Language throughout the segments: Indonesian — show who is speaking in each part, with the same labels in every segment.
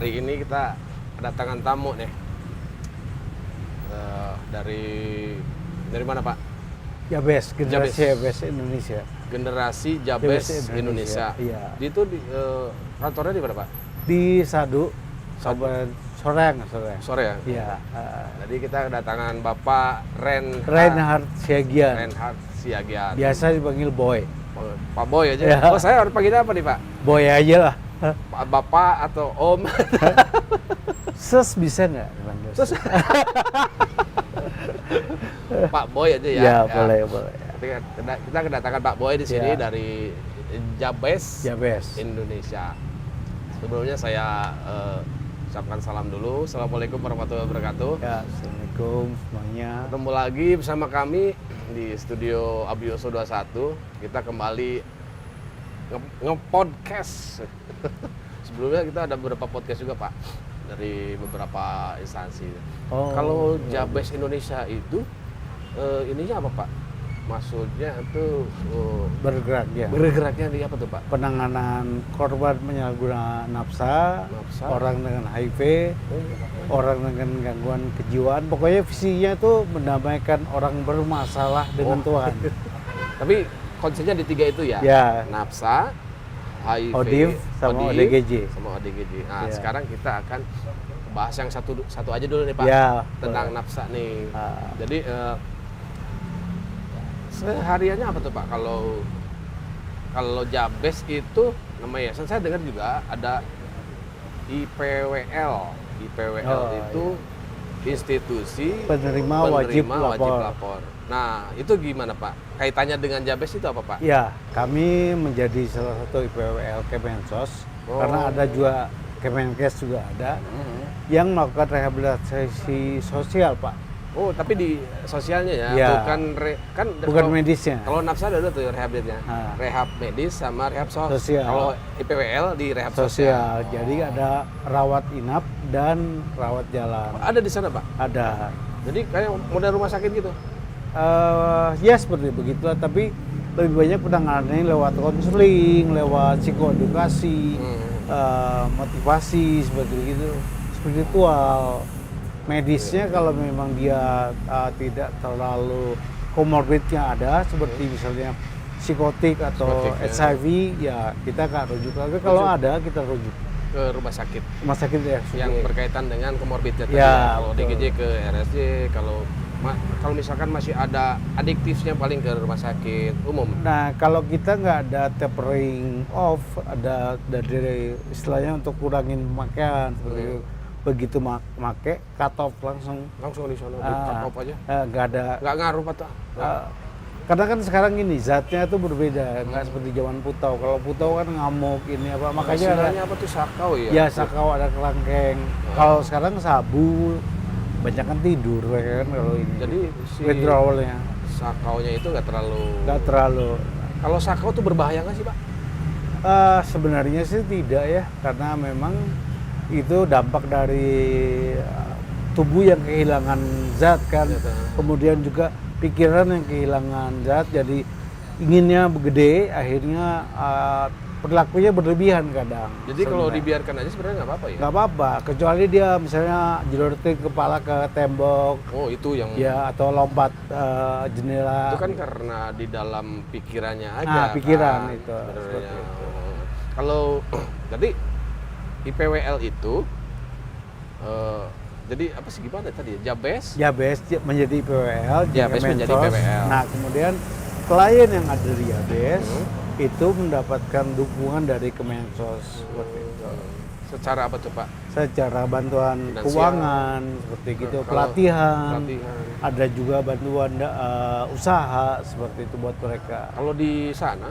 Speaker 1: hari ini kita kedatangan tamu nih. Dari mana Pak?
Speaker 2: Jabes, generasi Jabes Indonesia.
Speaker 1: Generasi Jabes Indonesia.
Speaker 2: Iya.
Speaker 1: Itu kantornya di mana Pak?
Speaker 2: Di Sadu, Soreang.
Speaker 1: Sore ya?
Speaker 2: Iya.
Speaker 1: Jadi kita kedatangan Bapak
Speaker 2: Reinhard Siagian.
Speaker 1: Reinhard Siagian.
Speaker 2: Biasa dipanggil Boy.
Speaker 1: Pak Boy aja.
Speaker 2: Ya.
Speaker 1: Oh, saya harus panggilnya apa nih Pak?
Speaker 2: Boy aja lah.
Speaker 1: Bapak atau Om?
Speaker 2: Ses bisa nggak?
Speaker 1: Terus Pak Boy aja ya.
Speaker 2: Ya, boleh.
Speaker 1: Kita kedatangan Pak Boy di sini
Speaker 2: Ya.
Speaker 1: dari Jabes Indonesia. Sebelumnya saya ucapkan salam dulu. Assalamualaikum warahmatullahi wabarakatuh.
Speaker 2: Ya, assalamualaikum semuanya.
Speaker 1: Ketemu lagi bersama kami di studio Abioso 21. Kita kembali nge-podcast. Sebelumnya kita ada beberapa podcast juga Pak dari beberapa instansi.
Speaker 2: Oh,
Speaker 1: Kalau Jabes Indonesia itu ininya apa Pak? Maksudnya itu
Speaker 2: bergerak ya.
Speaker 1: bergeraknya di apa tuh Pak?
Speaker 2: Penanganan korban penyalahgunaan nafsa, orang dengan HIV, orang dengan gangguan kejiwaan. Pokoknya visinya itu mendamaikan orang bermasalah dengan Tuhan.
Speaker 1: Tapi konsepnya di tiga itu ya?
Speaker 2: Ya.
Speaker 1: Nafsa, HIV,
Speaker 2: ODIF sama ODGJ.
Speaker 1: Nah,
Speaker 2: Ya.
Speaker 1: sekarang kita akan bahas yang satu aja dulu nih Pak.
Speaker 2: Ya,
Speaker 1: tentang
Speaker 2: boleh.
Speaker 1: nafsa nih.
Speaker 2: Ah.
Speaker 1: Jadi sehariannya apa tuh Pak kalau Jabes itu namanya? Saya dengar juga ada IPWL. IPWL
Speaker 2: Oh,
Speaker 1: itu institusi
Speaker 2: Penerima wajib lapor.
Speaker 1: Nah, itu gimana Pak? Kaitannya dengan Jabes itu apa Pak?
Speaker 2: Ya, kami menjadi salah satu IPWL Kemensos karena ada juga Kemenkes juga ada yang melakukan rehabilitasi sosial Pak.
Speaker 1: Oh, tapi di sosialnya ya,
Speaker 2: Ya.
Speaker 1: kalau
Speaker 2: Bukan medisnya.
Speaker 1: Kalau nafsa ada tuh rehabilitnya.
Speaker 2: Ah.
Speaker 1: Rehab medis sama rehab
Speaker 2: Sosial.
Speaker 1: Kalau IPWL di rehab
Speaker 2: Sosial.
Speaker 1: sosial.
Speaker 2: Jadi ada rawat inap dan rawat jalan.
Speaker 1: Ada di sana Pak.
Speaker 2: Ada.
Speaker 1: Jadi kayak model rumah sakit gitu.
Speaker 2: Ya seperti begitulah, tapi lebih banyak penanganannya lewat konseling, lewat psikoedukasi, motivasi seperti itu, spiritual. Medisnya kalau memang dia tidak terlalu komorbidnya ada, seperti misalnya psikotik atau HIV, ya kita nggak rujuk. Tapi kalau ada kita rujuk
Speaker 1: Ke rumah sakit
Speaker 2: rumah sakit ya.
Speaker 1: yang berkaitan dengan komorbidnya tadi.
Speaker 2: Ya,
Speaker 1: Kalau
Speaker 2: betul.
Speaker 1: DGJ ke RSJ, kalau misalkan masih ada adiktifnya paling ke rumah sakit umum.
Speaker 2: Nah, kalau kita nggak ada tapering off, ada dari istilahnya untuk kurangin pemakaian seperti itu. Begitu make cut off langsung
Speaker 1: Langsung di sana cut off aja.
Speaker 2: nggak ada.
Speaker 1: Nggak ngaruh Pak tuh.
Speaker 2: Karena kan sekarang ini zatnya itu berbeda, nggak seperti zaman putau. Kalau putau kan ngamuk ini apa, makanya
Speaker 1: Istilahnya apa tuh sakau ya?
Speaker 2: ya sakau ada kelangkeng. Kalau sekarang sabu, banyak kan tidur ya kan kalau ini.
Speaker 1: Jadi si
Speaker 2: withdrawalnya
Speaker 1: sakaunya itu nggak
Speaker 2: nggak terlalu.
Speaker 1: Kalau sakau tuh berbahaya nggak sih Pak?
Speaker 2: Sebenarnya sih tidak ya, karena memang itu dampak dari tubuh yang kehilangan zat kan, kemudian juga pikiran yang kehilangan zat, jadi inginnya gede, akhirnya perilakunya berlebihan kadang.
Speaker 1: Jadi kalau dibiarkan aja sebenarnya nggak apa-apa ya?
Speaker 2: Nggak apa-apa, kecuali dia misalnya jeloretin kepala ke tembok,
Speaker 1: Oh itu yang
Speaker 2: ya atau lompat jendela.
Speaker 1: itu kan karena di dalam pikirannya aja.
Speaker 2: Pikiran
Speaker 1: kan,
Speaker 2: itu,
Speaker 1: sebenarnya.
Speaker 2: seperti itu.
Speaker 1: Kalau jadi IPWL itu jadi apa sih gimana tadi? Jabes?
Speaker 2: Jabes menjadi IPWL,
Speaker 1: Jabes menjadi IPWL.
Speaker 2: Nah, kemudian klien yang ada di Jabes itu mendapatkan dukungan dari Kemensos seperti itu.
Speaker 1: Secara apa tuh Pak?
Speaker 2: Secara bantuan
Speaker 1: Finansial.
Speaker 2: keuangan seperti gitu,
Speaker 1: Kalau
Speaker 2: pelatihan.
Speaker 1: pelatihan.
Speaker 2: Ada juga bantuan usaha seperti itu buat mereka.
Speaker 1: Kalau di sana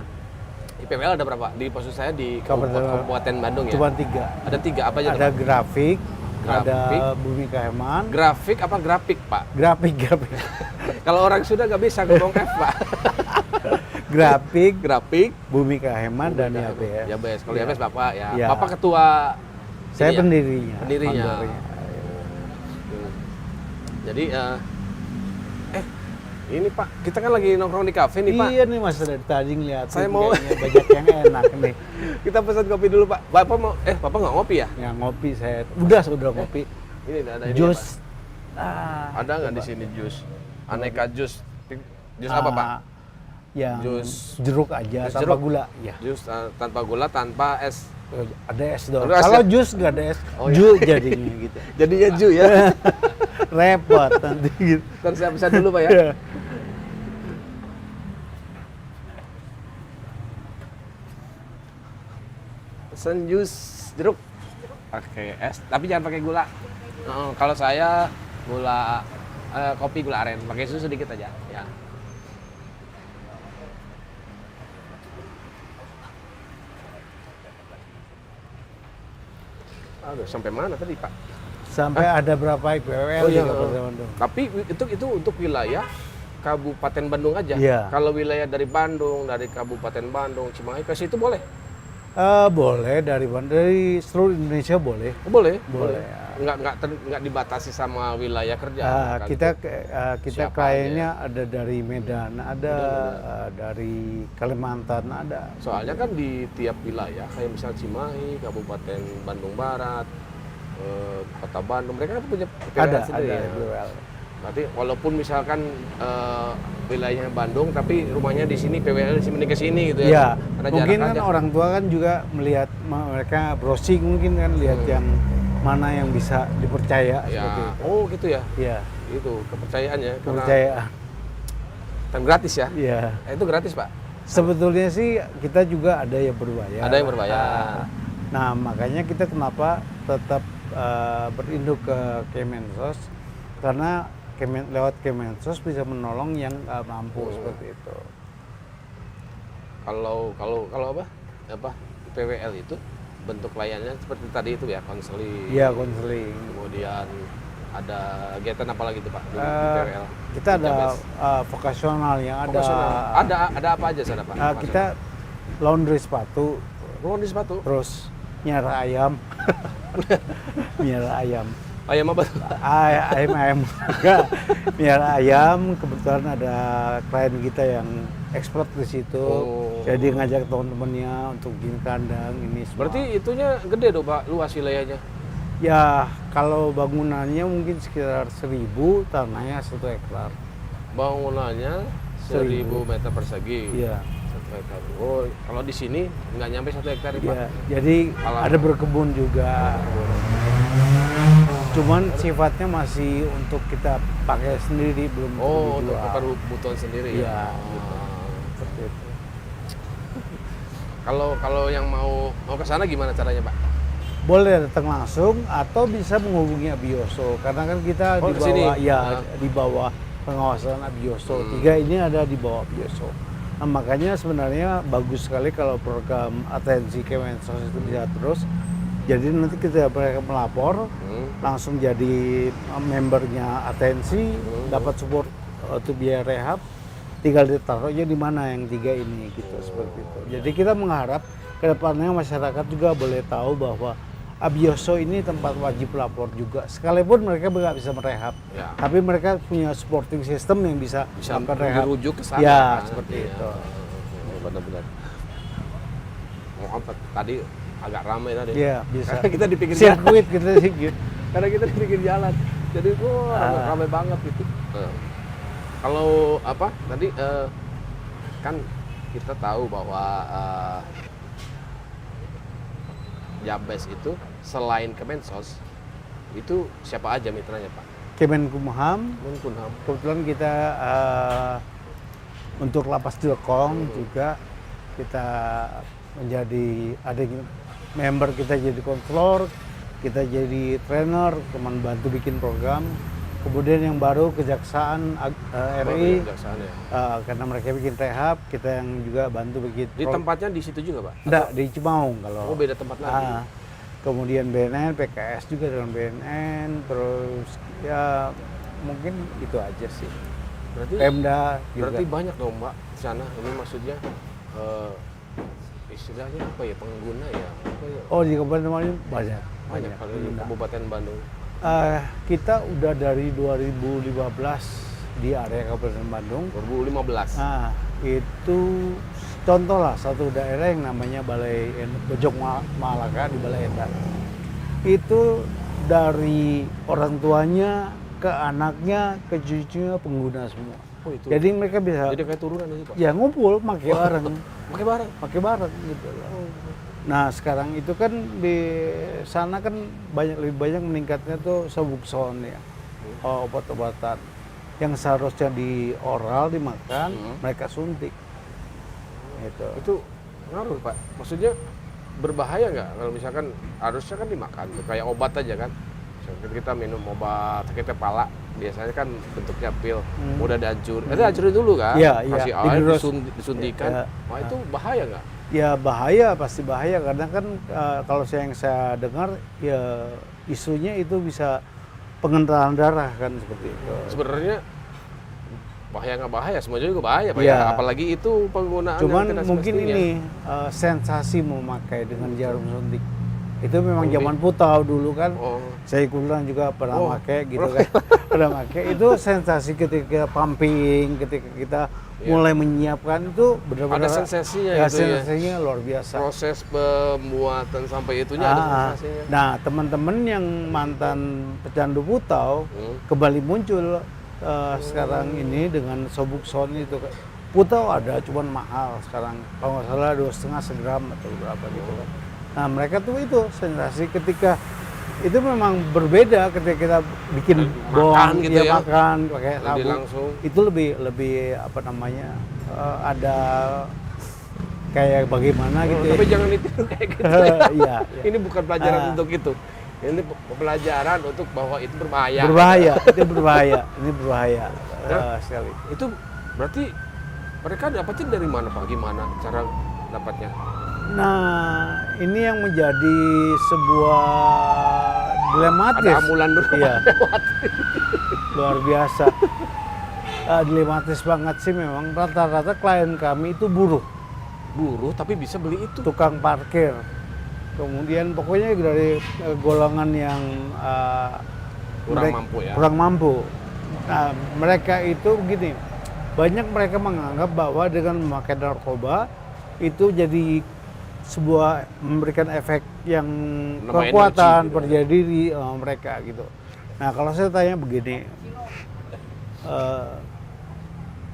Speaker 1: IPWL ada berapa? Di maksud saya di Kabupaten Bandung ya?
Speaker 2: Cuma 3.
Speaker 1: Ada 3 apa aja?
Speaker 2: Ada
Speaker 1: Pak?
Speaker 2: grafik,
Speaker 1: Grafik.
Speaker 2: ada Bumi Kaheman.
Speaker 1: Grafik apa grafik Pak?
Speaker 2: Grafik.
Speaker 1: Kalau orang sudah nggak bisa ngomong F Pak.
Speaker 2: Grafik, Bumi Kaheman dan Jabes.
Speaker 1: Jabes. Kalau Jabes Bapak ya.
Speaker 2: Ya.
Speaker 1: Bapak ketua.
Speaker 2: Saya
Speaker 1: ini ya?
Speaker 2: pendirinya.
Speaker 1: Pendirinya.
Speaker 2: foundernya.
Speaker 1: Jadi Ini Pak, kita kan lagi nongkrong di kafe nih Pak.
Speaker 2: Iya nih Mas, dari tadi ngeliat
Speaker 1: Saya mau-
Speaker 2: banyak yang enak nih.
Speaker 1: Kita pesan kopi dulu Pak. Bapak mau, Bapak nggak ngopi ya?
Speaker 2: Yang ngopi saya udah ngopi.
Speaker 1: Ini ada ini
Speaker 2: Jus.
Speaker 1: Ada nggak di sini jus? Aneka jus. Jus apa Pak?
Speaker 2: Yang
Speaker 1: Jus.
Speaker 2: jeruk aja
Speaker 1: Jus
Speaker 2: tanpa
Speaker 1: jeruk?
Speaker 2: gula. Ya.
Speaker 1: Jus tanpa gula, tanpa es.
Speaker 2: Ada es dong.
Speaker 1: Ada es
Speaker 2: Kalau
Speaker 1: ya?
Speaker 2: jus nggak ada es,
Speaker 1: Oh, iya.
Speaker 2: ju jadinya gitu.
Speaker 1: Jadinya ju ya.
Speaker 2: Repot nanti gitu.
Speaker 1: Ntar saya pesan dulu Pak ya.
Speaker 2: Iya.
Speaker 1: Pesan jus jeruk. Pakai es, tapi jangan pakai gula. Kalau saya gula kopi gula aren, pakai susu sedikit aja. Ya. Aduh, sampai mana tadi Pak?
Speaker 2: Sampai ada berapa IPWL
Speaker 1: Oh, iya.
Speaker 2: di Kabupaten Bandung.
Speaker 1: Tapi itu untuk wilayah Kabupaten Bandung aja.
Speaker 2: Iya.
Speaker 1: Kalau wilayah dari Bandung, dari Kabupaten Bandung, Cimahi ke situ boleh?
Speaker 2: Boleh dari seluruh Indonesia boleh.
Speaker 1: Oh, boleh.
Speaker 2: Boleh.
Speaker 1: Nggak dibatasi sama wilayah kerja. kan?
Speaker 2: Kita
Speaker 1: Siapa
Speaker 2: kliennya ada dari Medan, ada dari Kalimantan, ada.
Speaker 1: Soalnya kan di tiap wilayah, kayak misal Cimahi, Kabupaten Bandung Barat, Kota Bandung, mereka kan punya PPL
Speaker 2: Ada
Speaker 1: sendiri ya.
Speaker 2: IPWL.
Speaker 1: Berarti walaupun misalkan wilayahnya Bandung, tapi rumahnya di sini, PWL di sini ke sini gitu ya.
Speaker 2: Ya,
Speaker 1: Karena
Speaker 2: mungkin
Speaker 1: jarak
Speaker 2: kan
Speaker 1: aja.
Speaker 2: orang tua kan juga melihat mereka browsing mungkin kan lihat yang mana yang bisa dipercaya
Speaker 1: Ya,
Speaker 2: seperti itu.
Speaker 1: oh gitu ya.
Speaker 2: Iya,
Speaker 1: Itu kepercayaannya. Karena
Speaker 2: kepercayaan.
Speaker 1: dan gratis ya.
Speaker 2: Iya.
Speaker 1: Itu gratis Pak.
Speaker 2: Sebetulnya sih kita juga ada yang berbayar.
Speaker 1: Ada yang berbayar.
Speaker 2: Nah, makanya kita kenapa tetap berinduk ke Kemensos karena lewat Kemensos bisa menolong yang nggak mampu seperti itu.
Speaker 1: Kalau apa? PWL itu bentuk layannya seperti tadi itu ya, konseling.
Speaker 2: Iya, konseling.
Speaker 1: Kemudian ada kegiatan apa lagi tuh Pak di
Speaker 2: Eh,
Speaker 1: PWL?
Speaker 2: Kita ada
Speaker 1: Jabes.
Speaker 2: vokasional yang ada.
Speaker 1: Vokasional. Ada apa aja sana Pak?
Speaker 2: Kita laundry sepatu,
Speaker 1: Ruang di sepatu.
Speaker 2: terus miara ayam, miara ayam.
Speaker 1: Ayam apa tuh?
Speaker 2: Ayam enggak, miara ayam. Kebetulan ada klien kita yang expert di situ,
Speaker 1: Oh.
Speaker 2: jadi ngajak teman-temannya untuk bikin kandang ini semua.
Speaker 1: Berarti itunya gede dong Pak, luas wilayahnya.
Speaker 2: Ya kalau bangunannya mungkin sekitar 1.000, tanahnya 1 hektar.
Speaker 1: Bangunannya 1.000 meter persegi.
Speaker 2: Iya.
Speaker 1: 1 hektar. Oh, kalau di sini nggak nyampe 1 hektar ya Pak.
Speaker 2: Ya, jadi
Speaker 1: Alam.
Speaker 2: ada berkebun juga. Cuman sifatnya masih untuk kita pakai sendiri, belum
Speaker 1: Oh, untuk
Speaker 2: dijual.
Speaker 1: kebutuhan sendiri
Speaker 2: Iya,
Speaker 1: ya.
Speaker 2: gitu. Seperti itu.
Speaker 1: Kalau yang mau ke sana gimana caranya Pak?
Speaker 2: Boleh datang langsung atau bisa menghubungi Abioso karena kan kita
Speaker 1: Oh,
Speaker 2: di
Speaker 1: kesini?
Speaker 2: bawah
Speaker 1: Ah.
Speaker 2: di bawah pengawasan Abioso. 3 ini ada di bawah Abioso. Nah, makanya sebenarnya bagus sekali kalau program atensi Kemensos itu bisa terus. Jadi nanti kita mereka melapor langsung jadi membernya atensi, dapat support untuk biaya rehab, tinggal ditaruhnya di mana yang 3 ini gitu seperti itu. Jadi kita mengharap kedepannya masyarakat juga boleh tahu bahwa Abioso ini tempat wajib lapor juga. Sekalipun mereka nggak bisa merehab,
Speaker 1: Ya.
Speaker 2: tapi mereka punya supporting system yang bisa melakukan rehab.
Speaker 1: dirujuk ke sana.
Speaker 2: Ya,
Speaker 1: kan?
Speaker 2: seperti
Speaker 1: Iya.
Speaker 2: itu.
Speaker 1: Benar-benar. Maaf tadi agak ramai tadi.
Speaker 2: Iya, bisa.
Speaker 1: Karena kita di pinggir jalan.
Speaker 2: Sirkuit kita sih gitu.
Speaker 1: Karena kita di pinggir jalan. Jadi ramai banget gitu. Kalau apa tadi kan kita tahu bahwa Jabes itu selain Kemensos itu siapa aja mitranya Pak?
Speaker 2: Kemenkumham,
Speaker 1: Menkumham.
Speaker 2: kebetulan kita untuk lapas Cilekong juga kita menjadi ada member, kita jadi konselor, kita jadi trainer, teman bantu bikin program. Kemudian yang baru Kejaksaan RI,
Speaker 1: Kejaksaan ya.
Speaker 2: karena mereka bikin rehab, kita yang juga bantu bikin.
Speaker 1: Di tempatnya di situ juga Pak?
Speaker 2: Enggak, di Cimaung kalau.
Speaker 1: Oh beda tempat lagi.
Speaker 2: Kemudian BNN, PKS juga dengan BNN, terus ya mungkin itu aja sih.
Speaker 1: Berarti
Speaker 2: Pemda juga.
Speaker 1: berarti banyak dong Mbak di sana. Ini maksudnya istilahnya apa ya, pengguna ya? Apa ya?
Speaker 2: Oh, di Kabupaten Bandung banyak.
Speaker 1: Banyak kalau di
Speaker 2: Pengguna.
Speaker 1: Kabupaten Bandung.
Speaker 2: Kita udah dari 2015 di area Kabupaten Bandung.
Speaker 1: 2015.
Speaker 2: Nah, itu contoh lah satu daerah yang namanya Balai Bojong Malaka di Balai Endah. Itu dari orang tuanya ke anaknya ke cucunya pengguna semua.
Speaker 1: Oh, itu.
Speaker 2: Jadi mereka bisa
Speaker 1: Jadi kayak turunan itu, Pak.
Speaker 2: ya ngumpul pakai bareng,
Speaker 1: Pakai barang.
Speaker 2: gitu loh. Nah sekarang itu kan di sana kan lebih banyak meningkatnya tuh Subuxone ya, obat-obatan yang seharusnya di oral dimakan, mereka suntik. Gitu.
Speaker 1: Itu ngaruh, Pak. Maksudnya berbahaya nggak kalau misalkan harusnya kan dimakan tuh, kayak obat aja kan. Misalkan kita minum obat sakit kepala, biasanya kan bentuknya pil, udah dihancurin dulu kan,
Speaker 2: Iya,
Speaker 1: kasih
Speaker 2: iya,
Speaker 1: air,
Speaker 2: digerus.
Speaker 1: disuntikan.
Speaker 2: Iya.
Speaker 1: Wah, itu bahaya nggak?
Speaker 2: Ya bahaya, pasti bahaya karena kan kalau yang saya dengar ya isunya itu bisa pengentalan darah kan seperti itu.
Speaker 1: Sebenarnya bahaya nggak bahaya, semuanya juga bahaya, Pak.
Speaker 2: Iya.
Speaker 1: Ya. Apalagi itu penggunaan yang
Speaker 2: Cuman
Speaker 1: tidak
Speaker 2: mungkin
Speaker 1: semestinya.
Speaker 2: ini sensasi memakai dengan jarum suntik. Itu memang zaman putau dulu kan.
Speaker 1: Oh.
Speaker 2: Saya ikutan juga pernah
Speaker 1: Oh.
Speaker 2: pakai gitu kan. Pernah pakai itu sensasi ketika pumping, ketika kita mulai menyiapkan itu benar-benar
Speaker 1: Ada sensasinya
Speaker 2: ya,
Speaker 1: itu ya.
Speaker 2: sensasinya luar biasa.
Speaker 1: Proses pembuatan sampai itunya ada sensasinya.
Speaker 2: Nah, teman-teman yang mantan pecandu putau kembali muncul sekarang ini dengan Subuxone itu. Putau ada, cuman mahal sekarang. Kalau nggak salah 2,5 segram atau berapa gitu kan. Nah, mereka tuh itu sensasi ketika itu memang berbeda ketika kita bikin bong,
Speaker 1: gitu ya.
Speaker 2: makan pakai
Speaker 1: Lebih
Speaker 2: sabun.
Speaker 1: langsung.
Speaker 2: Itu lebih apa namanya? Ada kayak bagaimana gitu
Speaker 1: Tapi
Speaker 2: ya.
Speaker 1: jangan ditiru kayak gitu ya.
Speaker 2: Iya,
Speaker 1: Ini bukan pelajaran untuk itu. Ini pelajaran untuk bahwa itu berbahaya.
Speaker 2: Berbahaya, itu berbahaya. Ini berbahaya sekali.
Speaker 1: Itu berarti mereka dapatin dari mana, Pak? Gimana cara dapatnya?
Speaker 2: Nah, ini yang menjadi sebuah dilematis.
Speaker 1: Ada ambulan dulu.
Speaker 2: Iya. Luar biasa. Dilematis banget sih memang. Rata-rata klien kami itu buruh,
Speaker 1: Buruh tapi bisa beli itu.
Speaker 2: tukang parkir. Kemudian pokoknya dari golongan yang
Speaker 1: Kurang mampu ya.
Speaker 2: kurang mampu. Nah, mereka itu begini, banyak mereka menganggap bahwa dengan memakai narkoba itu jadi sebuah memberikan efek yang
Speaker 1: Nambah
Speaker 2: kekuatan
Speaker 1: energi gitu.
Speaker 2: pada diri mereka gitu. Nah kalau saya tanya begini,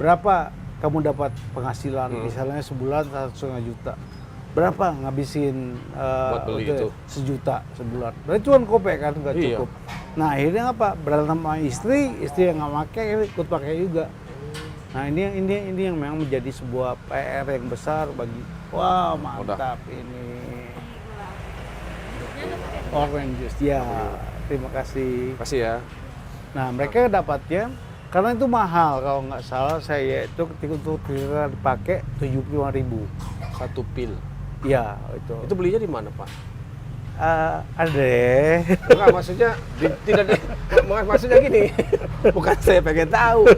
Speaker 2: berapa kamu dapat penghasilan misalnya sebulan 1,5 juta, berapa ngabisin
Speaker 1: Buat beli itu.
Speaker 2: 1 juta sebulan? Berarti cuma kopek kan nggak
Speaker 1: Iya.
Speaker 2: cukup. Nah akhirnya apa? Berantem sama istri yang nggak pakai ikut pakai juga. Nah ini yang memang menjadi sebuah PR yang besar bagi mantap ini orange juice ya, terima kasih.
Speaker 1: Kasih ya.
Speaker 2: Nah mereka dapatnya karena itu mahal kalau nggak salah saya itu ketika dipakai 75.000
Speaker 1: Satu pil.
Speaker 2: ya itu.
Speaker 1: Itu belinya di mana, Pak?
Speaker 2: Ada
Speaker 1: Enggak, maksudnya maksudnya gini. Bukan saya pengen tahu.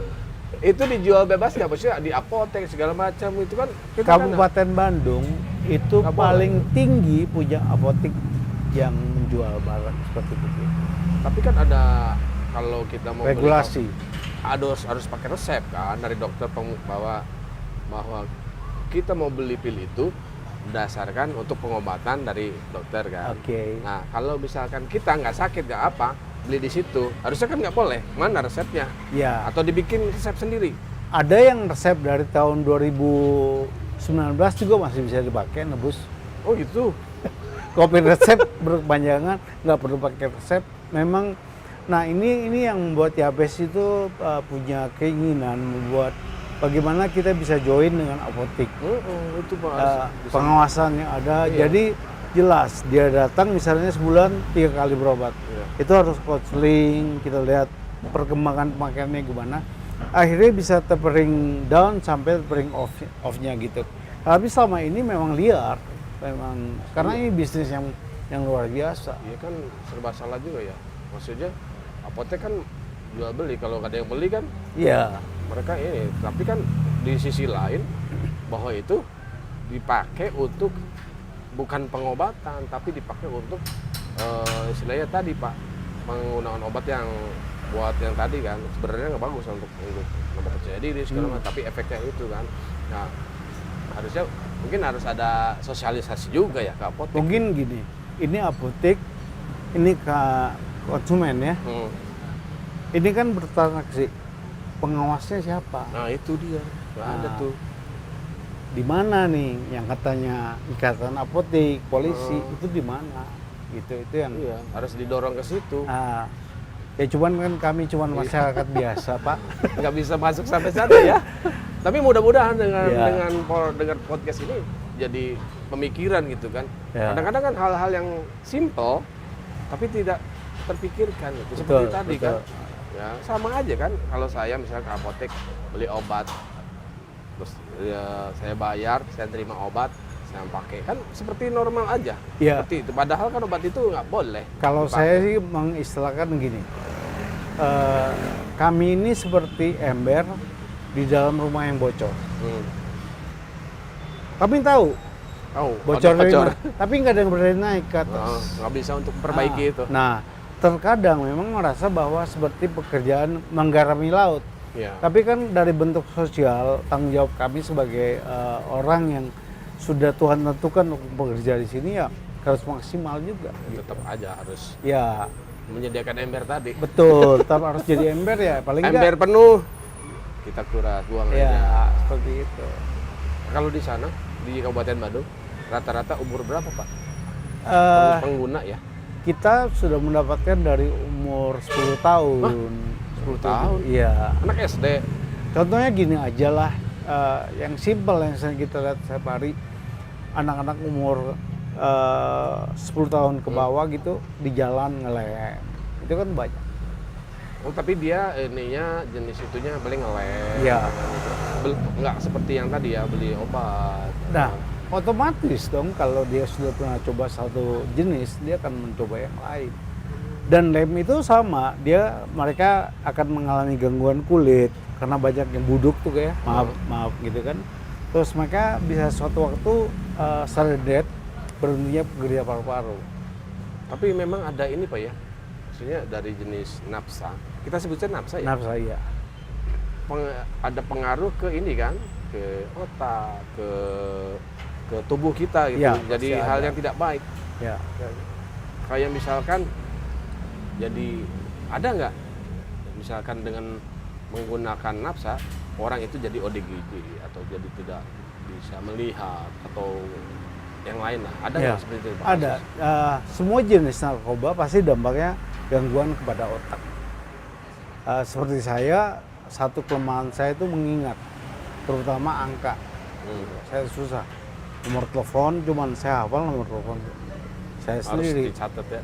Speaker 1: Itu dijual bebas nggak? Maksudnya di apotek segala macam itu kan kita
Speaker 2: Kabupaten Bandung itu
Speaker 1: Nggak
Speaker 2: paling tinggi punya apotek yang menjual barang seperti itu.
Speaker 1: tapi kan ada kalau kita mau
Speaker 2: Regulasi.
Speaker 1: beli, harus pakai resep kan dari dokter bahwa kita mau beli pil itu berdasarkan untuk pengobatan dari dokter kan.
Speaker 2: Oke.
Speaker 1: Nah kalau misalkan kita nggak sakit nggak apa beli di situ harusnya kan nggak boleh. Mana resepnya?
Speaker 2: Ya.
Speaker 1: Atau dibikin resep sendiri?
Speaker 2: Ada yang resep dari tahun 2019 juga masih bisa dipakai nebus.
Speaker 1: Oh gitu.
Speaker 2: Kopi resep berkepanjangan nggak perlu pakai resep. Memang, nah ini yang membuat Yabes itu punya keinginan membuat bagaimana kita bisa join dengan apotek.
Speaker 1: Itu Pak harus bisa.
Speaker 2: Pengawasan yang ada.
Speaker 1: Iya.
Speaker 2: Jadi jelas dia datang misalnya sebulan 3 kali berobat.
Speaker 1: Iya.
Speaker 2: Itu harus counseling, kita lihat perkembangan pemakaiannya gimana. Akhirnya bisa terpering down sampai terpering off-nya gitu. Tapi selama ini memang liar, memang karena ini bisnis yang luar biasa.
Speaker 1: Iya kan serba salah juga ya. Maksudnya apotek kan jual beli, kalau nggak ada yang beli kan
Speaker 2: Iya.
Speaker 1: mereka ini. Tapi kan di sisi lain bahwa itu dipakai untuk bukan pengobatan, tapi dipakai untuk istilahnya tadi Pak, penggunaan obat yang buat yang tadi kan sebenarnya nggak bagus untuk nambah percaya diri segala macam, tapi efeknya itu kan. Nah, harusnya mungkin harus ada sosialisasi juga ya ke apotek.
Speaker 2: Mungkin gini, ini apotek, ini ke konsumen ya. Ini kan bertransaksi, pengawasnya siapa?
Speaker 1: Nah itu dia, nggak ada tuh.
Speaker 2: Di mana nih yang katanya ikatan apotek, polisi itu di mana? Gitu itu yang
Speaker 1: Iya, harus didorong ke situ.
Speaker 2: Ya cuman kan kami cuman masyarakat biasa Pak.
Speaker 1: Nggak bisa masuk sampai sana ya. Tapi mudah-mudahan dengan
Speaker 2: Iya.
Speaker 1: dengan podcast ini jadi pemikiran gitu kan.
Speaker 2: Ya.
Speaker 1: Kadang-kadang kan hal-hal yang simple tapi tidak terpikirkan gitu. Seperti
Speaker 2: Betul,
Speaker 1: tadi
Speaker 2: betul.
Speaker 1: kan. Ya, sama aja kan kalau saya misalnya ke apotek beli obat. Terus ya, saya bayar, saya terima obat, saya pakai. Kan seperti normal aja.
Speaker 2: Iya.
Speaker 1: Seperti itu. Padahal kan obat itu nggak boleh
Speaker 2: Kalau
Speaker 1: dipakai.
Speaker 2: saya sih mengistilahkan gini, kami ini seperti ember di dalam rumah yang bocor. Kami tahu
Speaker 1: Oh,
Speaker 2: bocor
Speaker 1: ada
Speaker 2: dari mana, tapi nggak ada yang berani naik ke atas.
Speaker 1: nggak bisa untuk perbaiki itu.
Speaker 2: Nah, terkadang memang merasa bahwa seperti pekerjaan menggarami laut.
Speaker 1: Iya.
Speaker 2: Tapi kan dari bentuk sosial, tanggung jawab kami sebagai orang yang sudah Tuhan tentukan untuk bekerja di sini ya harus maksimal juga.
Speaker 1: Tetap aja harus
Speaker 2: Ya,
Speaker 1: menyediakan ember tadi.
Speaker 2: betul. Tetap harus jadi ember ya, paling
Speaker 1: Ember
Speaker 2: enggak.
Speaker 1: penuh kita kuras, buang aja.
Speaker 2: Ya, seperti itu.
Speaker 1: Kalau di sana di Kabupaten Badung rata-rata umur berapa Pak?
Speaker 2: Eh,
Speaker 1: Pengguna ya?
Speaker 2: kita sudah mendapatkan dari umur 10 tahun.
Speaker 1: 10 tahun?
Speaker 2: Iya.
Speaker 1: Anak SD?
Speaker 2: Contohnya gini aja lah, yang simpel yang sering kita lihat setiap hari, anak-anak umur 10 tahun ke bawah gitu di jalan ngelem, itu kan banyak.
Speaker 1: Oh, tapi dia ininya jenis itunya paling ngelem.
Speaker 2: Iya.
Speaker 1: Nggak seperti yang tadi ya, beli obat.
Speaker 2: Nah, otomatis dong kalau dia sudah pernah coba satu jenis, dia akan mencoba yang lain. Dan lem itu sama, mereka akan mengalami gangguan kulit karena banyak yang buduk tuh kayak, maaf gitu kan. Terus mereka bisa suatu waktu sudden berhentinya pekerja paru-paru.
Speaker 1: Tapi memang ada ini Pak ya, maksudnya dari jenis napsa, kita sebutnya napsa ya?
Speaker 2: Nafsa iya.
Speaker 1: Ada pengaruh ke ini kan, ke otak, ke tubuh kita gitu.
Speaker 2: Ya,
Speaker 1: Jadi
Speaker 2: pasti
Speaker 1: hal
Speaker 2: ada.
Speaker 1: yang tidak baik.
Speaker 2: Ya.
Speaker 1: Kayak misalkan, jadi ada nggak? Misalkan dengan menggunakan napsa, orang itu jadi ODGJ atau jadi tidak bisa melihat atau yang lain lah. Ada nggak seperti itu Pak?
Speaker 2: Ada. Semua jenis narkoba pasti dampaknya gangguan kepada otak. Seperti saya, satu kelemahan saya itu mengingat, terutama angka. Saya susah. Nomor telepon, cuman saya hafal nomor telepon saya
Speaker 1: Harus
Speaker 2: sendiri.
Speaker 1: dicatat ya.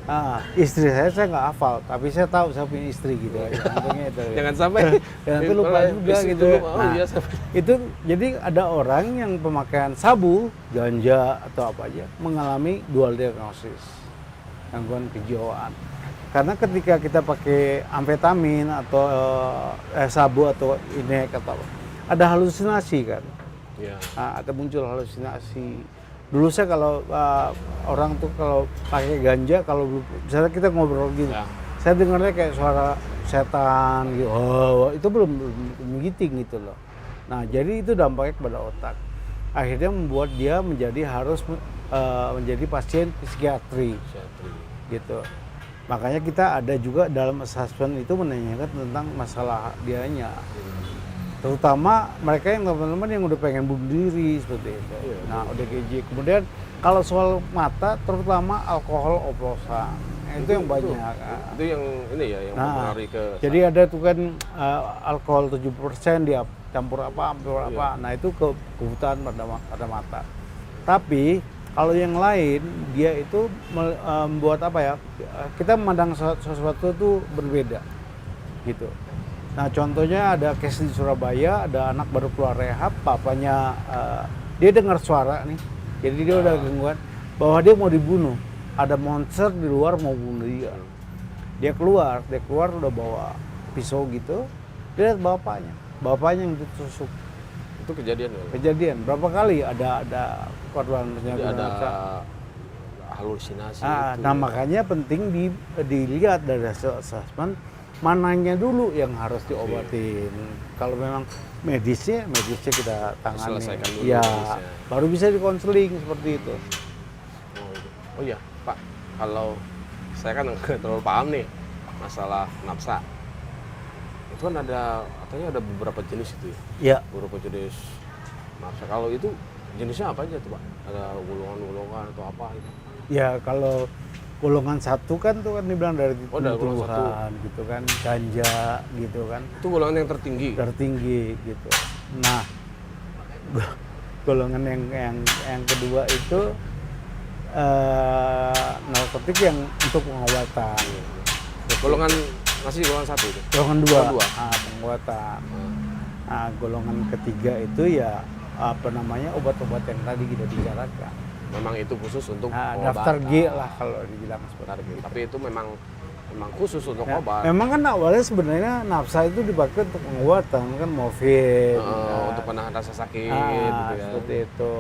Speaker 2: Istri saya nggak hafal, tapi saya tahu saya punya istri gitu aja. Untungnya itu.
Speaker 1: Jangan sampai
Speaker 2: Nanti lupa juga
Speaker 1: istri
Speaker 2: gitu.
Speaker 1: itu, oh
Speaker 2: Nah,
Speaker 1: iya, sampai.
Speaker 2: itu jadi ada orang yang pemakaian sabu, ganja atau apa aja mengalami dual diagnosis, gangguan kejiwaan. Karena ketika kita pakai amfetamin atau sabu atau inek atau apa, ada halusinasi kan.
Speaker 1: Iya.
Speaker 2: Ada muncul halusinasi. Dulu saya kalau orang tuh kalau pakai ganja, kalau misalnya kita ngobrol gini,
Speaker 1: Ya.
Speaker 2: saya dengarnya kayak suara setan gitu. Oh, itu belum meeting gitu loh. Nah, jadi itu dampaknya kepada otak. Akhirnya membuat dia harus menjadi pasien psikiatri gitu. Makanya kita ada juga dalam assessment itu menanyakan tentang masalah dianya. Terutama mereka yang teman-teman yang udah pengen bunuh diri seperti itu. Nah, ODGJ. Kemudian kalau soal mata, terutama alkohol oplosan, itu yang banyak.
Speaker 1: Itu yang ini ya, yang mempengaruhi ke.
Speaker 2: Jadi ada tuh kan alkohol 70% dia campur apa. Nah, itu kebutaan pada mata. Tapi kalau yang lain dia itu membuat apa ya? Kita memandang sesuatu itu berbeda, gitu. Nah, contohnya ada case di Surabaya, ada anak baru keluar rehab, papanya dia dengar suara nih, jadi dia udah gangguan bahwa dia mau dibunuh, ada monster di luar mau bunuh dia. Dia keluar udah bawa pisau gitu, dia lihat bapaknya yang ditusuk.
Speaker 1: Itu kejadian ya?
Speaker 2: Kejadian berapa kali ada korban penyakit
Speaker 1: ada halusinasi.
Speaker 2: Nah, makanya penting dilihat dari hasil asesmen mananya dulu yang harus diobatin. Kalau memang medisnya kita tangani.
Speaker 1: Selesaikan dulu
Speaker 2: Ya,
Speaker 1: medisnya.
Speaker 2: baru bisa dikonseling seperti itu.
Speaker 1: Oh iya, Pak, kalau saya kan nggak terlalu paham nih masalah nafsa. Itu kan katanya ada beberapa jenis itu ya?
Speaker 2: Ya,
Speaker 1: Beberapa jenis nafsa. Kalau itu jenisnya apa aja tuh, Pak? Ada golongan-golongan atau apa gitu?
Speaker 2: ya kalau golongan 1 kan tuh kan dibilang dari
Speaker 1: Oh, dari golongan
Speaker 2: tumbuhan gitu kan, ganja gitu kan,
Speaker 1: Itu golongan yang tertinggi.
Speaker 2: tertinggi gitu. Nah, golongan yang kedua itu narkotik yang untuk pengobatan.
Speaker 1: Golongan masih golongan 1 itu.
Speaker 2: Golongan 2,
Speaker 1: Golongan dua.
Speaker 2: pengobatan. Nah, golongan ketiga itu ya obat-obat yang tadi kita bicarakan.
Speaker 1: Memang itu khusus untuk
Speaker 2: Nah,
Speaker 1: obat.
Speaker 2: daftar G lah kalau dibilang
Speaker 1: Daftar
Speaker 2: seperti
Speaker 1: G.
Speaker 2: itu.
Speaker 1: Tapi itu memang khusus untuk
Speaker 2: Ya,
Speaker 1: obat.
Speaker 2: memang kan awalnya sebenarnya nafsa itu dipakai untuk pengobatan kan morfin.
Speaker 1: Untuk menahan rasa sakit gitu ya.
Speaker 2: Seperti itu.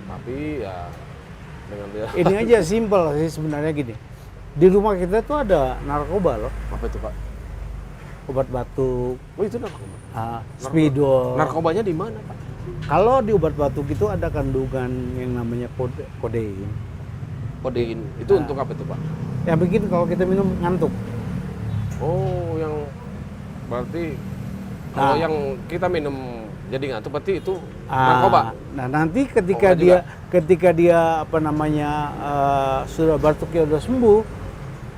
Speaker 1: Tapi ya dengan dia
Speaker 2: Ini aja simpel sih sebenarnya gini. Di rumah kita tuh ada narkoba loh,
Speaker 1: apa itu, Pak?
Speaker 2: obat batuk,
Speaker 1: Oh, itu narkoba.
Speaker 2: spidol.
Speaker 1: Narkobanya di mana, Pak?
Speaker 2: Kalau di obat batuk itu ada kandungan yang namanya kodein.
Speaker 1: Kodein. Itu untuk apa itu, Pak?
Speaker 2: Yang bikin kalau kita minum ngantuk.
Speaker 1: Oh, yang berarti kalau
Speaker 2: Nah.
Speaker 1: yang kita minum jadi ngantuk berarti itu narkoba.
Speaker 2: Nah, nanti ketika
Speaker 1: Narkoba
Speaker 2: dia sudah batuknya udah sembuh,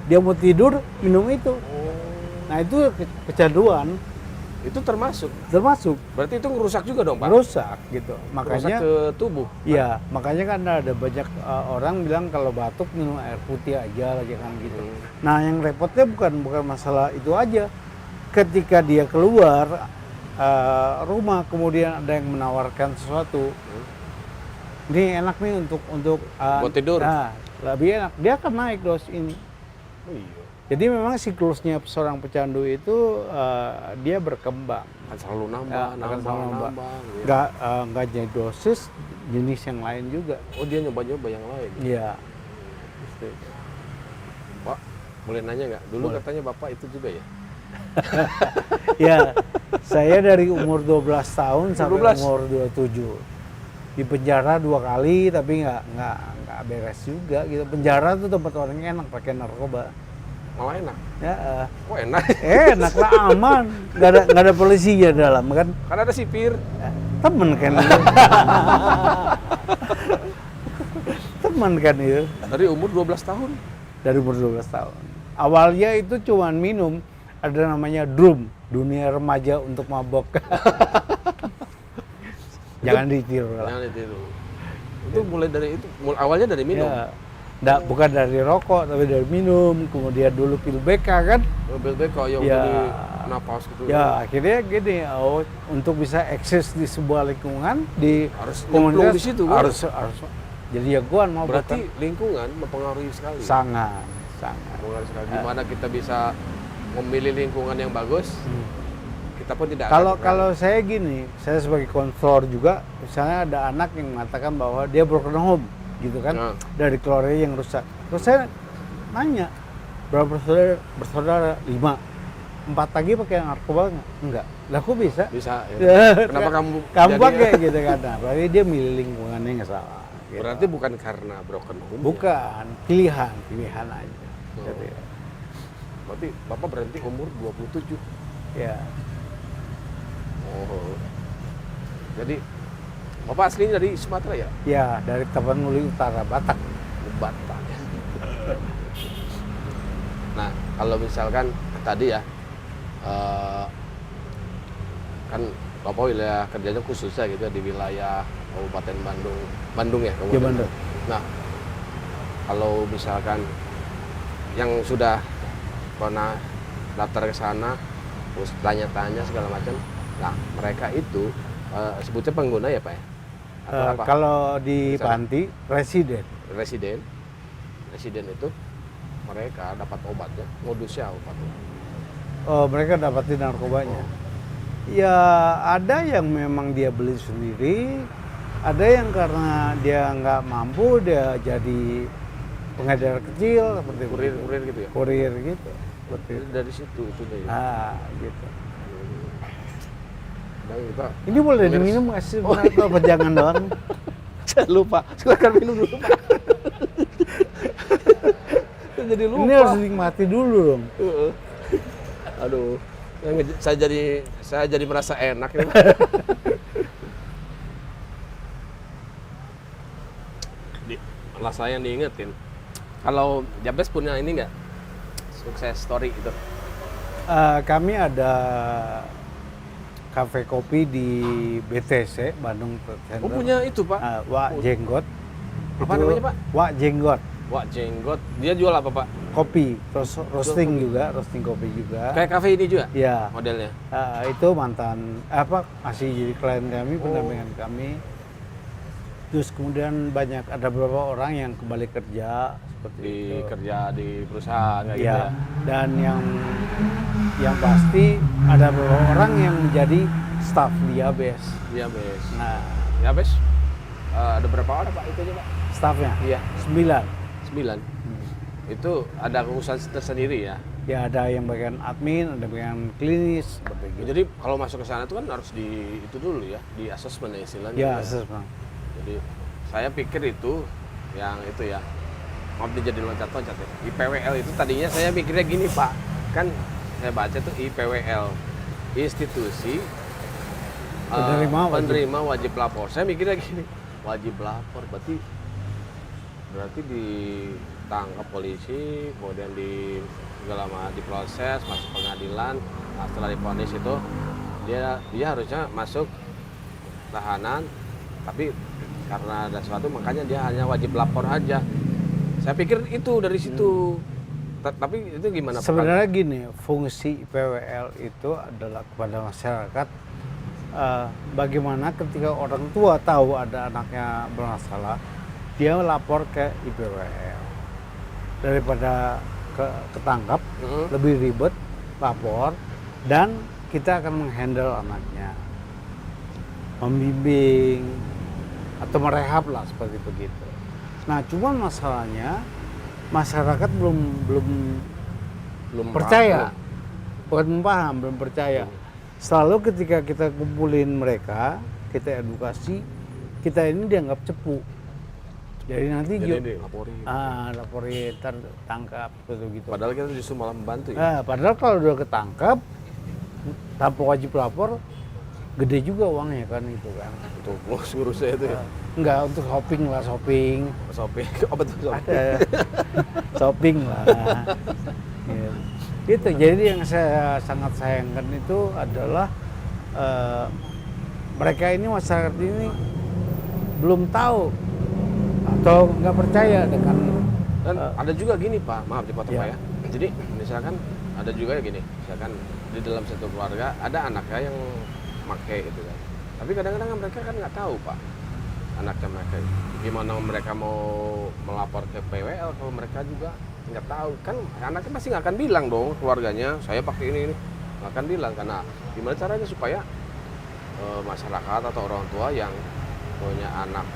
Speaker 2: dia mau tidur minum itu. Nah, itu kecanduan
Speaker 1: Itu termasuk. Berarti itu ngerusak juga dong, Pak?
Speaker 2: merusak gitu.
Speaker 1: Merusak
Speaker 2: Makanya
Speaker 1: ke tubuh.
Speaker 2: iya, makanya kan ada banyak orang bilang kalau batuk minum air putih aja lagi kan gitu. Nah, yang repotnya bukan masalah itu aja. Ketika dia keluar rumah kemudian ada yang menawarkan sesuatu, ini enak nih untuk
Speaker 1: Buat tidur.
Speaker 2: Nah, lebih enak. Dia akan naik dos ini.
Speaker 1: Oh iya.
Speaker 2: Jadi memang siklusnya seorang pecandu itu dia berkembang.
Speaker 1: Akan selalu nambah,
Speaker 2: Ya, akan selalu nambah.
Speaker 1: gitu.
Speaker 2: Nggak jadi dosis jenis yang lain juga.
Speaker 1: Oh, dia nyoba-nyoba yang lain.
Speaker 2: Iya.
Speaker 1: Pak, boleh nanya nggak? Dulu
Speaker 2: Boleh.
Speaker 1: katanya Bapak itu juga ya?
Speaker 2: Ya, saya dari umur 12 tahun sampai
Speaker 1: 12?
Speaker 2: umur 27. Di penjara 2 kali tapi nggak beres juga gitu. Penjara tuh tempat orang enak pakai narkoba.
Speaker 1: Malah enak.
Speaker 2: Ya,
Speaker 1: Kok enak?
Speaker 2: enak lah, aman. Nggak ada polisinya dalam kan.
Speaker 1: Kan ada sipir.
Speaker 2: Temen kan. Temen kan itu.
Speaker 1: Dari umur 12 tahun.
Speaker 2: Dari umur 12 tahun. Awalnya itu cuman minum, ada namanya drum, dunia remaja untuk mabok. Jangan ditiru lah.
Speaker 1: Jangan ditiru. Itu mulai dari itu, awalnya dari minum.
Speaker 2: Ya. Bukan dari rokok, tapi dari minum. Kemudian dulu pil BK kan.
Speaker 1: Mobil beko yang
Speaker 2: Ya.
Speaker 1: jadi napas gitu.
Speaker 2: Ya akhirnya gini, untuk bisa eksis di sebuah lingkungan, di
Speaker 1: Harus
Speaker 2: komunitas,
Speaker 1: nyemplung di situ, kan?
Speaker 2: harus jadi jagoan mau
Speaker 1: Berarti lingkungan mempengaruhi sekali.
Speaker 2: sangat.
Speaker 1: Mempengaruhi sekali. Gimana kita bisa memilih lingkungan yang bagus? Kita pun tidak
Speaker 2: Kalau saya gini, saya sebagai konselor juga, misalnya ada anak yang mengatakan bahwa dia broken home, gitu kan,
Speaker 1: Nah.
Speaker 2: dari keluarga yang rusak. Terus saya nanya, berapa bersaudara? 5. 4 lagi pakai narkoba nggak? Enggak. Lah kok bisa?
Speaker 1: bisa.
Speaker 2: Ya.
Speaker 1: Ya. Kenapa kamu
Speaker 2: Kamu
Speaker 1: jadi-
Speaker 2: pakai gitu kan? Nah, berarti dia milih lingkungannya nggak salah. gitu.
Speaker 1: Berarti bukan karena broken home. Ya?
Speaker 2: Bukan, pilihan aja.
Speaker 1: Oh.
Speaker 2: Gitu ya.
Speaker 1: Berarti Bapak berhenti umur 27.
Speaker 2: Ya.
Speaker 1: Oh. Jadi Bapak aslinya dari Sumatera ya?
Speaker 2: Ya, dari Tapanuli Utara, Batak.
Speaker 1: Batak. Nah, kalau misalkan tadi ya, kan Bapak wilayah kerjanya khususnya gitu ya, di wilayah Kabupaten Bandung ya?
Speaker 2: Ya, Bandung.
Speaker 1: Nah, kalau misalkan yang sudah pernah daftar ke sana, terus tanya-tanya segala macam, nah mereka itu sebutnya pengguna ya Pak ya? Atau apa?
Speaker 2: Kalau di
Speaker 1: Misalnya?
Speaker 2: panti,
Speaker 1: Residen itu mereka dapat obatnya, modusnya obatnya.
Speaker 2: mereka dapatin narkobanya. Ya ada yang memang dia beli sendiri, ada yang karena dia nggak mampu dia jadi pengedar kecil seperti
Speaker 1: Kurir gitu ya?
Speaker 2: kurir gitu. seperti itu.
Speaker 1: Dari situ itu deh.
Speaker 2: Gitu.
Speaker 1: Dan kita
Speaker 2: Ini boleh diminum nggak sih? Apa jangan doang?
Speaker 1: saya lupa. Silakan minum dulu, Pak. Saya jadi lupa.
Speaker 2: Ini harus dinikmati dulu dong.
Speaker 1: Aduh, saya jadi merasa enak ya. Saya yang diingetin. Kalau Jabes punya ini nggak sukses story itu?
Speaker 2: Kami ada kafe kopi di BTC Bandung Trade Center.
Speaker 1: Oh punya itu Pak?
Speaker 2: Wak Jenggot.
Speaker 1: Apa namanya Pak?
Speaker 2: Wak Jenggot.
Speaker 1: Wak Jenggot. Dia jual apa Pak?
Speaker 2: Kopi, terus roasting juga, roasting kopi juga.
Speaker 1: Kayak kafe ini juga?
Speaker 2: Ya.
Speaker 1: Modelnya?
Speaker 2: Itu mantan masih jadi klien kami, pendampingan kami. Terus kemudian ada beberapa orang yang kembali kerja seperti itu.
Speaker 1: Kerja di perusahaan kayak gitu ya.
Speaker 2: Dan yang pasti ada beberapa orang yang menjadi staff di Jabes.
Speaker 1: Jabes.
Speaker 2: Nah,
Speaker 1: Jabes ada berapa orang Pak itu aja Pak?
Speaker 2: Staffnya?
Speaker 1: Iya.
Speaker 2: 9.
Speaker 1: Itu ada urusan tersendiri ya?
Speaker 2: Ya ada yang bagian admin, ada bagian klinis seperti gitu.
Speaker 1: Jadi kalau masuk ke sana itu kan harus itu dulu ya, di asesmen ya istilahnya.
Speaker 2: Ya, asesmen.
Speaker 1: Jadi saya pikir itu ya, maaf jadi loncat-loncat ya. IPWL itu tadinya saya mikirnya gini Pak, kan saya baca tuh IPWL, institusi penerima wajib lapor. Saya mikirnya gini, wajib lapor berarti ditangkap polisi, kemudian segala macam diproses, masuk pengadilan. Nah, setelah divonis itu dia harusnya masuk tahanan, tapi karena ada sesuatu makanya dia hanya wajib lapor aja. Saya pikir itu dari situ. Tapi itu gimana Pak?
Speaker 2: Sebenarnya gini, fungsi IPWL itu adalah kepada masyarakat. Bagaimana ketika orang tua tahu ada anaknya bermasalah, dia lapor ke IPWL. Daripada ketangkap, lebih ribet, lapor, dan kita akan menghandle anaknya. Membimbing, atau merehab lah seperti begitu. Nah, cuman masalahnya masyarakat belum percaya, bukan paham, belum percaya. Selalu ketika kita kumpulin mereka, kita edukasi, kita ini dianggap cepu. Jadi nanti laporin, tangkap gitu.
Speaker 1: Padahal kita justru malah membantu ya.
Speaker 2: Padahal kalau udah ketangkap tanpa wajib lapor, gede juga uangnya kan itu kan.
Speaker 1: Untuk ngurus saya itu ya.
Speaker 2: Enggak, untuk shopping.
Speaker 1: Apa tuh shopping?
Speaker 2: Ada shopping lah. Ya. Itu jadi yang saya sangat sayangkan itu adalah mereka ini, masyarakat ini belum tahu atau nggak percaya dengan.
Speaker 1: Dan ada juga gini Pak, maaf dipotong Pak
Speaker 2: ya.
Speaker 1: ya. Jadi misalkan ada juga gini, misalkan di dalam satu keluarga ada anaknya yang pakai gitu kan. Tapi kadang-kadang mereka kan nggak tahu Pak, anaknya mereka gimana mereka mau melapor ke PWL kalau mereka juga nggak tahu kan. Anaknya pasti nggak akan bilang dong keluarganya saya pakai ini nggak akan bilang. Karena gimana caranya supaya masyarakat atau orang tua yang punya anak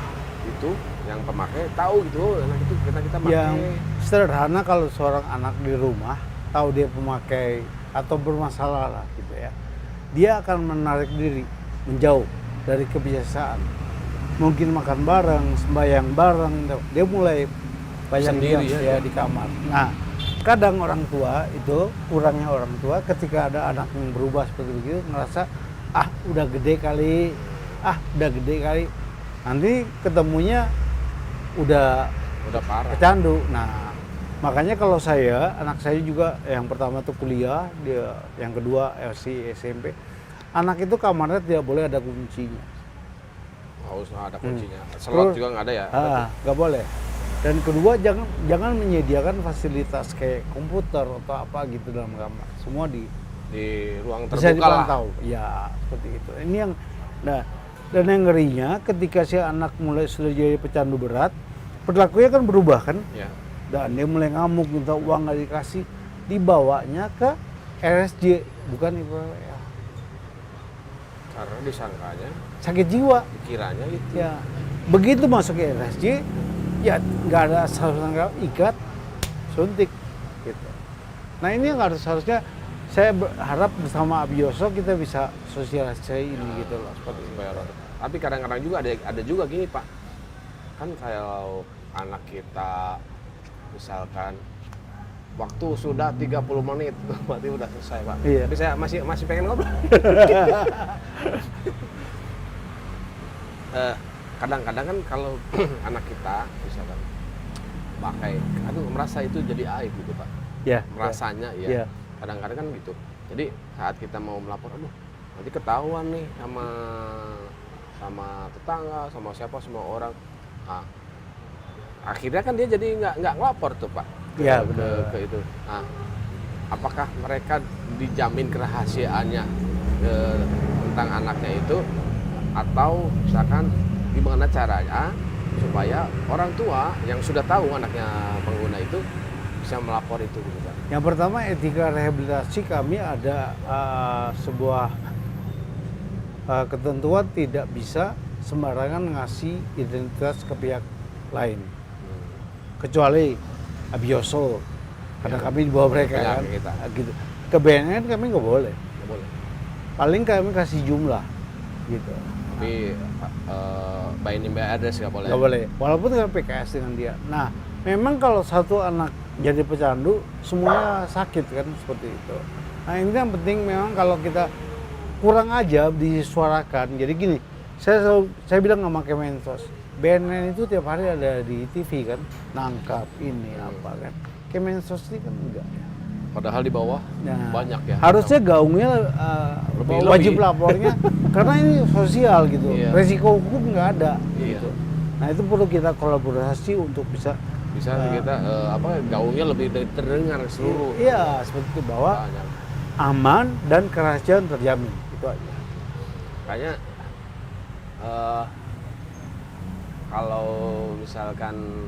Speaker 1: itu yang pemakai tahu gitu, anak itu kita pakai.
Speaker 2: Yang sederhana, kalau seorang anak di rumah tahu dia pemakai atau bermasalah lah gitu ya, dia akan menarik diri, menjauh dari kebiasaan. Mungkin makan bareng, sembahyang bareng, dia mulai banyak
Speaker 1: sendiri
Speaker 2: ya di kamar. Nah, kadang orang tua itu, kurangnya orang tua ketika ada anak yang berubah seperti begitu, ngerasa udah gede kali, nanti ketemunya udah
Speaker 1: parah,
Speaker 2: kecandu. Nah, makanya kalau anak saya juga yang pertama tuh kuliah, dia yang kedua SMP, anak itu kamarnya tidak boleh ada kuncinya.
Speaker 1: Harus ada kuncinya. Slot juga nggak ada ya?
Speaker 2: Nggak boleh. Dan kedua, jangan menyediakan fasilitas kayak komputer atau apa gitu dalam kamar. Semua di
Speaker 1: ruang
Speaker 2: bisa
Speaker 1: terbuka lah.
Speaker 2: dipantau. Ya, seperti itu. Ini yang dan yang ngerinya ketika si anak sudah jadi pecandu berat, perilakunya kan berubah kan?
Speaker 1: Ya.
Speaker 2: Dan dia mulai ngamuk, minta uang nggak dikasih, dibawanya ke RSJ, bukan IPWL.
Speaker 1: Karena disangkanya
Speaker 2: Sakit jiwa.
Speaker 1: dikiranya itu.
Speaker 2: Ya, begitu masuk ke RSJ, ya nggak ada sangka ikat, suntik, gitu. Nah ini yang harusnya saya berharap bersama Abioso kita bisa sosialisasi ini gitu loh.
Speaker 1: Tapi kadang-kadang juga ada juga gini Pak, kan kalau anak kita misalkan waktu sudah 30 menit berarti udah selesai Pak.
Speaker 2: Iya.
Speaker 1: Tapi saya masih pengen ngobrol. Kadang-kadang kan kalau anak kita misalkan pakai, merasa itu jadi aib gitu Pak.
Speaker 2: Ya.
Speaker 1: Merasanya ya.
Speaker 2: Ya.
Speaker 1: Kadang-kadang kan gitu. Jadi saat kita mau melapor, nanti ketahuan nih sama tetangga, sama siapa, semua orang. Nah, akhirnya kan dia jadi nggak ngelapor tuh Pak.
Speaker 2: Iya,
Speaker 1: ke itu. Nah, apakah mereka dijamin kerahasiaannya tentang anaknya itu, atau misalkan gimana caranya supaya orang tua yang sudah tahu anaknya pengguna itu bisa melapor itu gitu Pak?
Speaker 2: Yang pertama, etika rehabilitasi kami ada sebuah ketentuan tidak bisa sembarangan ngasih identitas ke pihak lain, kecuali Abioso, karena kami di bawah mereka kan, gitu. Ke BNN kami nggak boleh.
Speaker 1: Nggak boleh.
Speaker 2: Paling kami kasih jumlah, gitu.
Speaker 1: Tapi by name by address nggak boleh.
Speaker 2: Nggak boleh. Walaupun dengan PKS dengan dia. Nah, memang kalau satu anak jadi pecandu, semuanya sakit kan seperti itu. Nah ini yang penting memang kalau kita kurang aja disuarakan. Jadi gini, saya bilang sama Kemensos, BNN itu tiap hari ada di TV kan, nangkap ini apa kan. Kemensos ini kan enggak ya.
Speaker 1: Padahal di bawah banyak ya.
Speaker 2: Harusnya gaungnya wajib lapornya karena ini sosial gitu.
Speaker 1: Iya.
Speaker 2: Resiko hukum nggak ada.
Speaker 1: Iya.
Speaker 2: Gitu. Nah itu perlu kita kolaborasi untuk bisa
Speaker 1: kita gaungnya lebih terdengar seluruh.
Speaker 2: Iya, seperti itu, bahwa aman dan kerahasiaan terjamin. Itu aja.
Speaker 1: Kayaknya kalau misalkan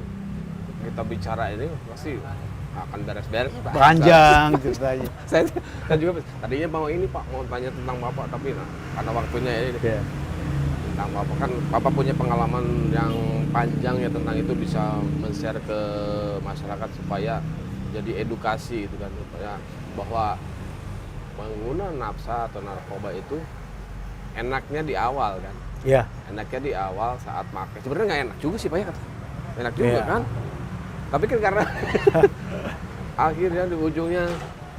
Speaker 1: kita bicara ini pasti akan beres-beres Pak.
Speaker 2: Panjang ceritanya.
Speaker 1: saya juga tadinya mau ini Pak, mau tanya tentang Bapak, tapi karena waktunya ini
Speaker 2: Yeah.
Speaker 1: tentang Bapak kan Bapak punya pengalaman yang panjang ya tentang itu, bisa men-share ke masyarakat supaya jadi edukasi itu kan, supaya bahwa pengguna nafsa atau narkoba itu enaknya di awal kan.
Speaker 2: Iya.
Speaker 1: Enaknya di awal saat pakai. Sebenarnya nggak enak juga sih Pak ya. Enak juga
Speaker 2: Iya.
Speaker 1: kan. Tapi kan karena akhirnya di ujungnya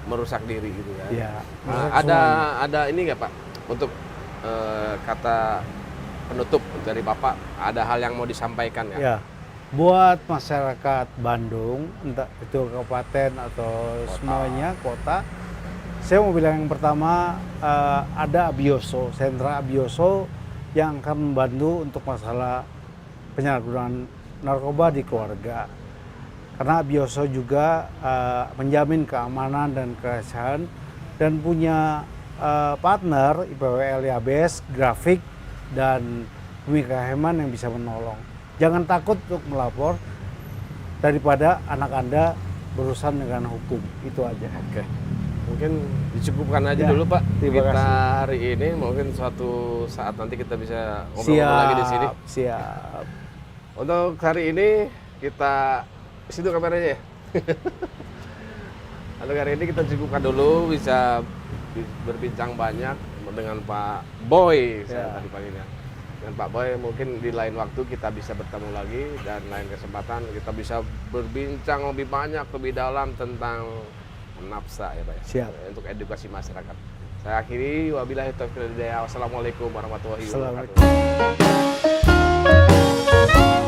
Speaker 1: merusak diri gitu kan.
Speaker 2: Iya.
Speaker 1: Nah, ada ini nggak Pak untuk kata penutup dari Bapak, ada hal yang mau disampaikan ya?
Speaker 2: Ya. Buat masyarakat Bandung, entah itu kabupaten atau semuanya kota, saya mau bilang yang pertama, ada Abioso, sentra Abioso yang akan membantu untuk masalah penyalahgunaan narkoba di keluarga. Karena Abioso juga menjamin keamanan dan kerahasiaan dan punya partner IPWL Yabes, Grafik, dan Bumi Kaheman yang bisa menolong. Jangan takut untuk melapor daripada anak Anda berurusan dengan hukum. Itu aja.
Speaker 1: Oke. Mungkin dicukupkan aja
Speaker 2: Ya,
Speaker 1: dulu Pak.
Speaker 2: terima
Speaker 1: Kita
Speaker 2: kasih.
Speaker 1: hari ini mungkin suatu saat nanti kita bisa ngobrol lagi di sini.
Speaker 2: Siap.
Speaker 1: Untuk hari ini kita situ kameranya ya. Untuk hari ini kita cukupkan dulu, bisa berbincang banyak dengan Pak Boy saya tadi panggilnya. Dengan Pak Boy mungkin di lain waktu kita bisa bertemu lagi, dan lain kesempatan kita bisa berbincang lebih banyak, lebih dalam tentang nafsa ya Pak ya.
Speaker 2: Siap.
Speaker 1: Untuk edukasi masyarakat. Saya akhiri, wabillahi taufiq wal hidayah. Wassalamualaikum warahmatullahi wabarakatuh.
Speaker 2: Assalamualaikum.